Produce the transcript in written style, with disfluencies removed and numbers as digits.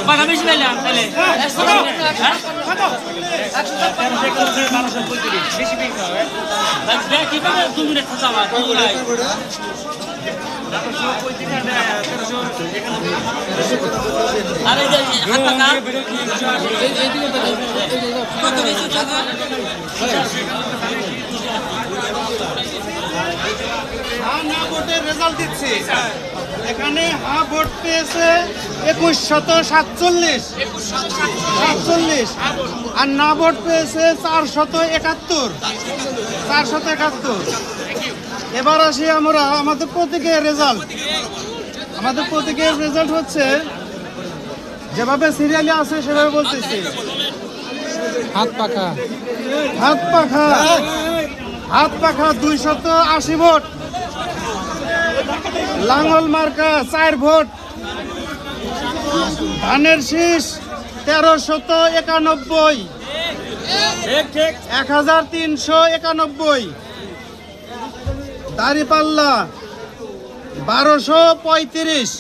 কয়টা বেশি পেলাম তাহলে কিভাবে 2 মিনিট আমার আরে কত বেশি রেজাল্ট দিচ্ছি এখানে হ্যাঁ ভোট পেয়েছে 2147 আর না ভোট পেয়েছে 471 এবার আসি আমরা আমাদের প্রতীকের রেজাল্ট হচ্ছে যেভাবে সিরিয়ালে আছে সেভাবে বলতেছি হাত পাখা 280 ভোট, লাঙ্গল মার্কা 4 ভোট, ধানের শীষ 1391, 1391, দাঁড়িপাল্লা 1235।